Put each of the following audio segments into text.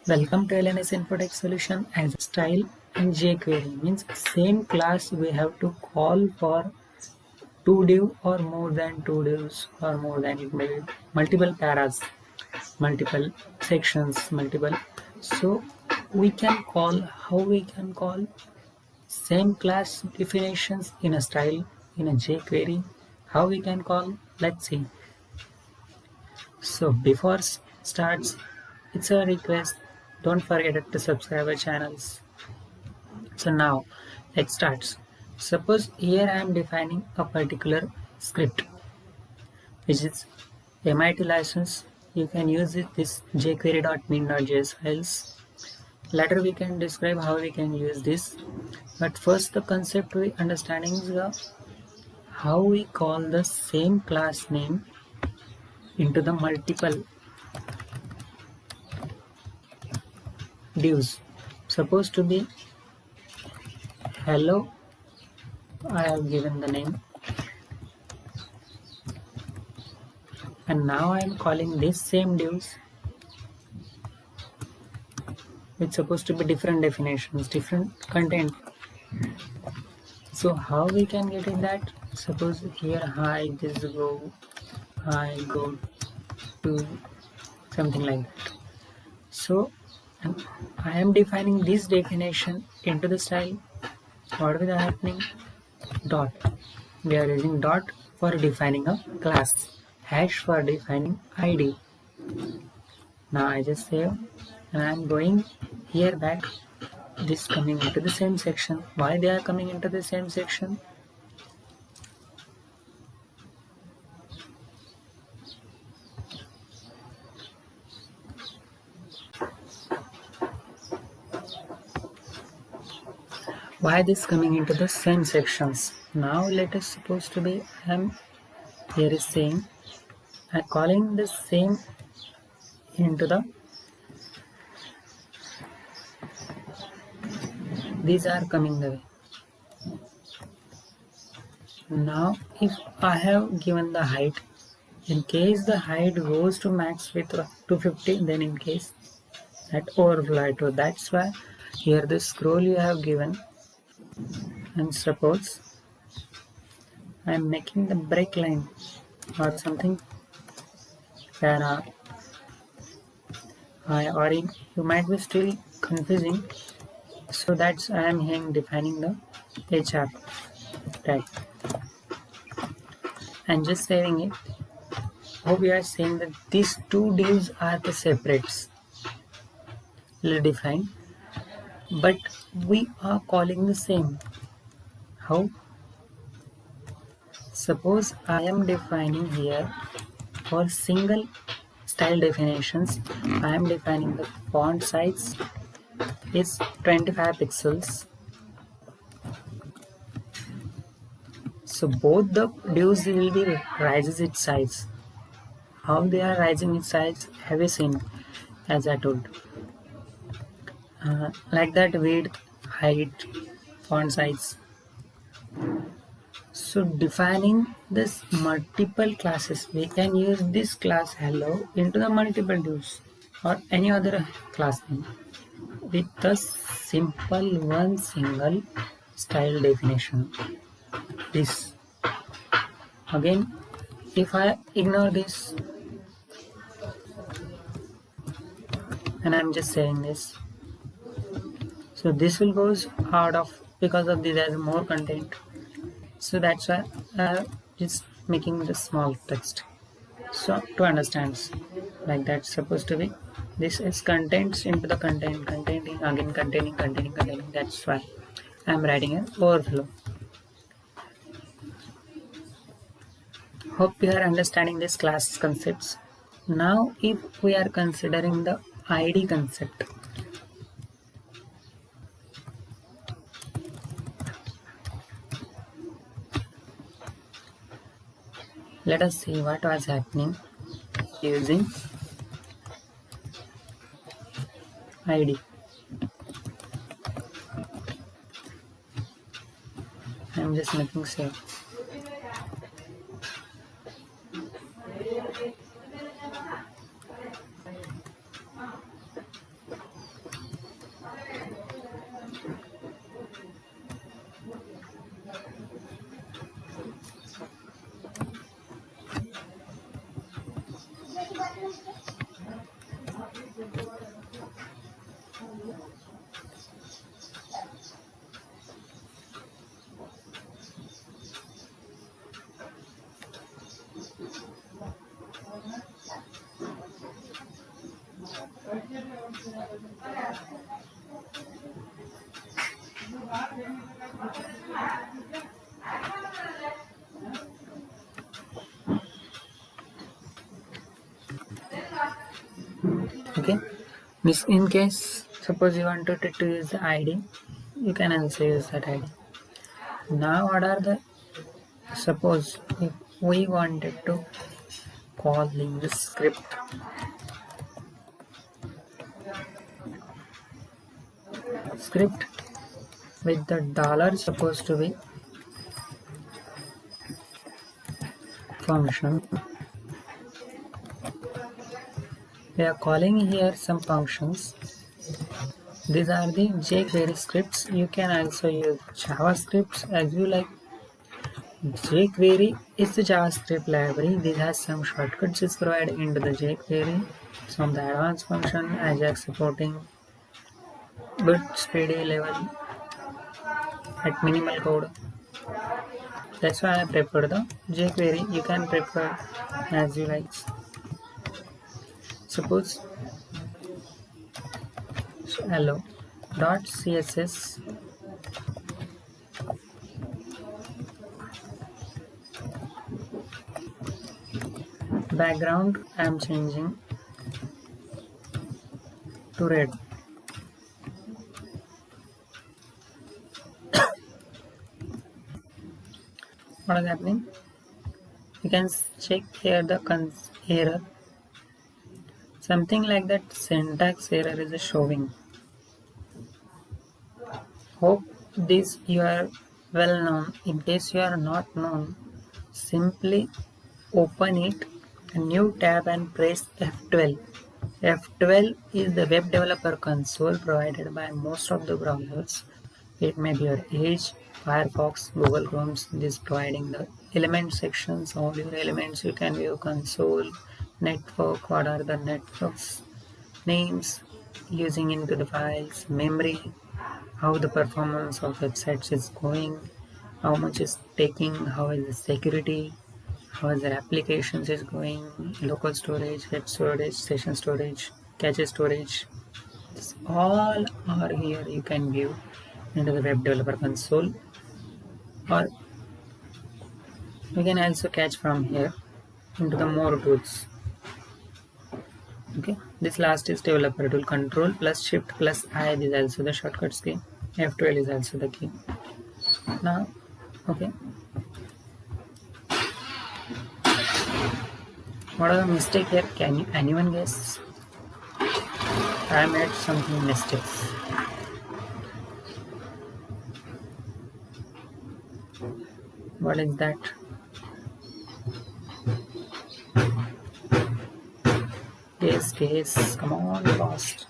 Welcome to LNS INFOTECH solution as style and jQuery means same class we have to call for two div or more than two divs or more than multiple paras, multiple sections, multiple. So we can call how we can call same class definitions in a style in a jQuery. How we can call? Let's see. So before starts, it's a request. Don't forget to subscribe our channels. So now let's start. Suppose here I am defining a particular script, which is MIT license. You can use this jquery.min.js files. Later we can describe how we can use this. But first the concept we understanding is how we call the same class name into the multiple divs. Supposed to be hello. I have given the name, and now I am calling this same divs. It's supposed to be different definitions, different content. So how we can get in that? Suppose here hi go to something like that. So I am defining this definition into the style. What will be happening? Dot. We are using dot for defining a class, hash for defining ID. Now I just save and I am going here back. This coming into the same section. Why they are coming into the same section? Why this coming into the same sections? Now let us suppose to be here is saying I'm calling the same into the these are coming the way. Now if I have given the height, in case the height goes to max with 250, then in case that overflow to that's why here the scroll you have given, and suppose I am making the break line or something para or you might be still confusing, so that's I am here defining the HR tag and just saving it. How we are saying that these two divs are the separates defined, but we are calling the same. How? Suppose I am defining here for single style definitions, I am defining the font size is 25 pixels. So both the divs will be rises its size. How they are rising its size have you seen, as I told. Like that width, height, font size. So defining this multiple classes, we can use this class hello into the multiple divs or any other class name with a simple one single style definition. This again, if I ignore this and I'm just saying this, so this will goes out of because of this has more content. So that's why just making the small text. So to understand like that's supposed to be this is contents into the content containing again containing. That's why I'm writing an overflow. Hope you are understanding this class concepts. Now if we are considering the ID concept, let us see what was happening using ID. I'm just making save. Okay, this in case suppose you wanted to use the id, you can also use that id. Now what are the, suppose if we wanted to call in the script with the dollar supposed to be function, we are calling here some functions. These are the jQuery scripts. You can also use JavaScripts as you like. jQuery is the JavaScript library. This has some shortcuts is provided into the jQuery. Some the advanced function, Ajax supporting good speedy level at minimal code. That's why I prefer the jQuery. You can prefer as you like. Suppose hello dot css background I am changing to red. What is happening? You can check here the error. Something like that syntax error is showing. Hope this you are well known. In case you are not known, simply open it, a new tab and press F12. F12 is the web developer console provided by most of the browsers. It may be your Edge, Firefox, Google Chrome. This providing the element sections, all your elements you can view console, network, what are the networks, names using into the files, memory, how the performance of websites is going, how much is taking, how is the security, how is the applications is going, local storage, web storage, session storage, cache storage. This all are here you can view into the web developer console, or you can also catch from here into the more tools. Okay, this last is developer tool, control plus shift plus I is also the shortcuts key, F12 is also the key. Now okay, what are the mistake here? Can you anyone guess? I made something mistakes. What is that? Case, come on, fast.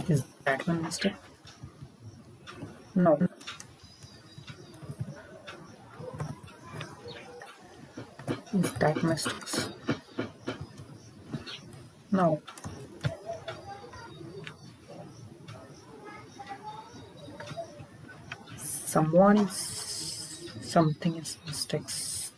Is that one mistake? No. Is that mistakes? No. Someone is something is mistakes.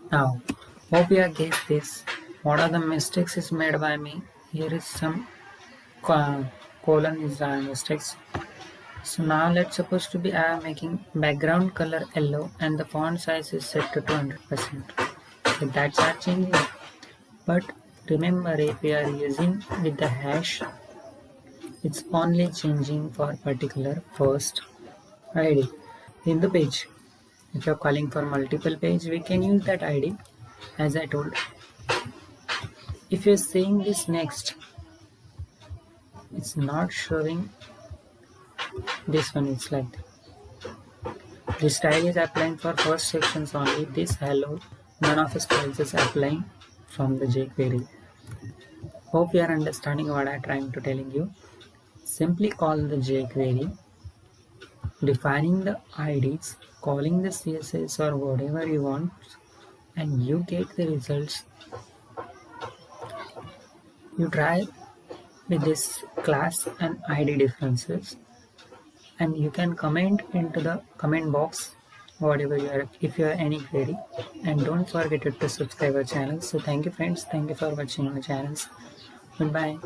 Now, hope you have guessed this. What are the mistakes is made by me? Here is some colon is mistakes. So now let's suppose to be I am making background color yellow and the font size is set to 200%. So that's our changing. But remember, if we are using with the hash, it's only changing for particular first ID in the page. If you're calling for multiple page, we can use that ID as I told. If you're saying this next, it's not showing this one. It's like this style is applying for first sections only. This hello, none of the styles is applying from the jQuery. Hope you are understanding what I'm trying to telling you. Simply call the jQuery, defining the IDs, calling the CSS or whatever you want, and you get the results. You try with this class and ID differences, and you can comment into the comment box whatever you are, if you have any query, and don't forget to subscribe our channel. So thank you friends, thank you for watching our channels. Goodbye.